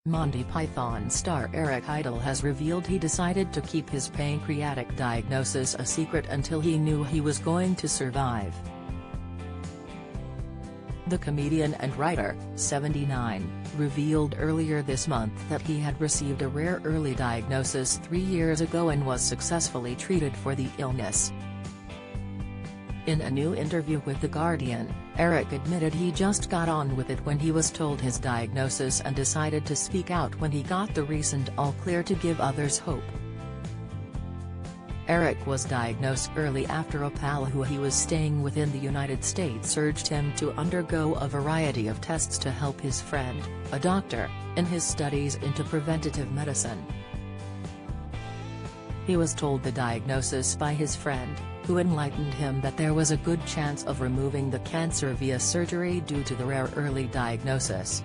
Monty Python star Eric Idle has revealed he decided to keep his pancreatic diagnosis a secret until he knew he was going to survive. The comedian and writer, 79, revealed earlier this month that he had received a rare early diagnosis 3 years ago and was successfully treated for the illness. In a new interview with The Guardian, Eric admitted he just got on with it when he was told his diagnosis and decided to speak out when he got the recent all-clear to give others hope. Eric was diagnosed early after a pal who he was staying with in the United States urged him to undergo a variety of tests to help his friend, a doctor, in his studies into preventative medicine. He was told the diagnosis by his friend, who enlightened him that there was a good chance of removing the cancer via surgery due to the rare early diagnosis.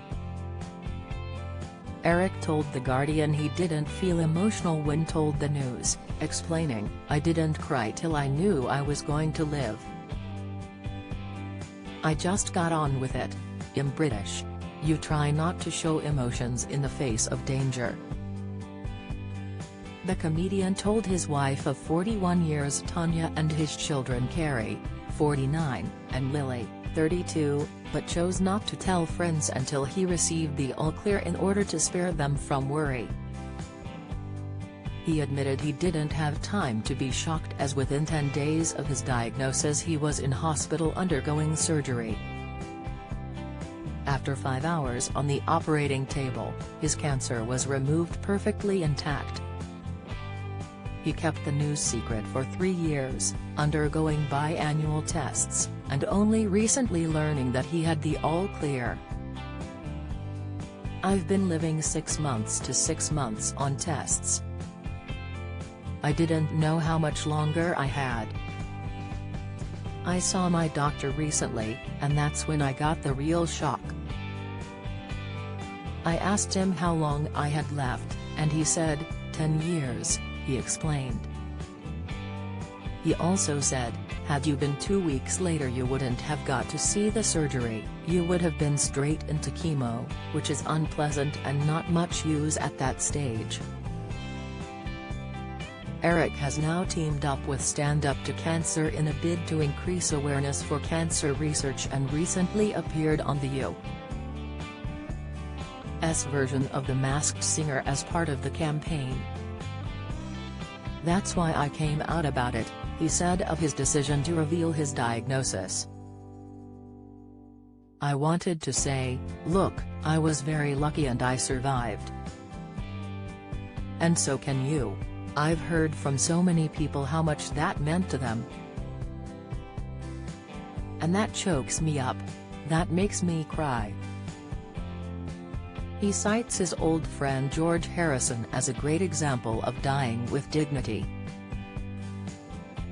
Eric told The Guardian he didn't feel emotional when told the news, explaining, "I didn't cry till I knew I was going to live. I just got on with it. In British, you try not to show emotions in the face of danger." The comedian told his wife of 41 years Tanya and his children Carrie, 49, and Lily, 32, but chose not to tell friends until he received the all-clear in order to spare them from worry. He admitted he didn't have time to be shocked as within 10 days of his diagnosis he was in hospital undergoing surgery. After 5 hours on the operating table, his cancer was removed perfectly intact. He kept the news secret for 3 years, undergoing biannual tests, and only recently learning that he had the all-clear. "I've been living 6 months to 6 months on tests. I didn't know how much longer I had. I saw my doctor recently, and that's when I got the real shock. I asked him how long I had left, and he said, 10 years. He explained. He also said, "Had you been 2 weeks later you wouldn't have got to see the surgery, you would have been straight into chemo, which is unpleasant and not much use at that stage." Eric has now teamed up with Stand Up to Cancer in a bid to increase awareness for cancer research and recently appeared on the U.S. version of The Masked Singer as part of the campaign. "That's why I came out about it," he said of his decision to reveal his diagnosis. "I wanted to say, look, I was very lucky and I survived. And so can you. I've heard from so many people how much that meant to them. And that chokes me up. That makes me cry." He cites his old friend George Harrison as a great example of dying with dignity.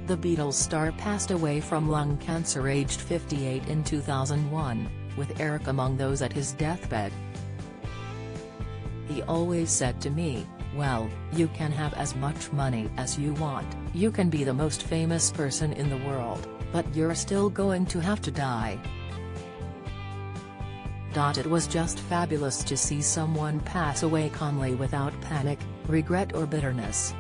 The Beatles star passed away from lung cancer aged 58 in 2001, with Eric among those at his deathbed. "He always said to me, well, you can have as much money as you want, you can be the most famous person in the world, but you're still going to have to die. It was just fabulous to see someone pass away calmly without panic, regret or bitterness."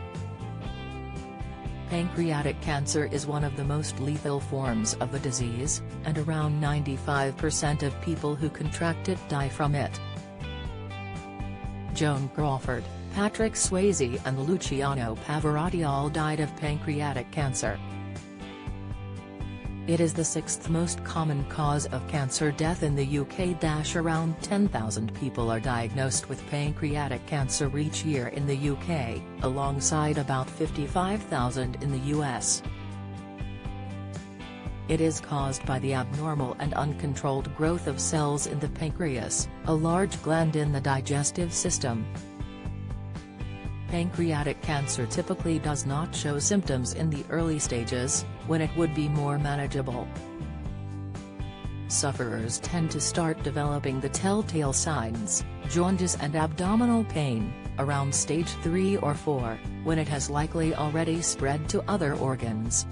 Pancreatic cancer is one of the most lethal forms of the disease, and around 95% of people who contract it die from it. Joan Crawford, Patrick Swayze and Luciano Pavarotti all died of pancreatic cancer. It is the 6th most common cause of cancer death in the UK. Around 10,000 people are diagnosed with pancreatic cancer each year in the UK, alongside about 55,000 in the US. It is caused by the abnormal and uncontrolled growth of cells in the pancreas, a large gland in the digestive system. Pancreatic cancer typically does not show symptoms in the early stages, when it would be more manageable. Sufferers tend to start developing the telltale signs, jaundice and abdominal pain, around stage 3 or 4, when it has likely already spread to other organs.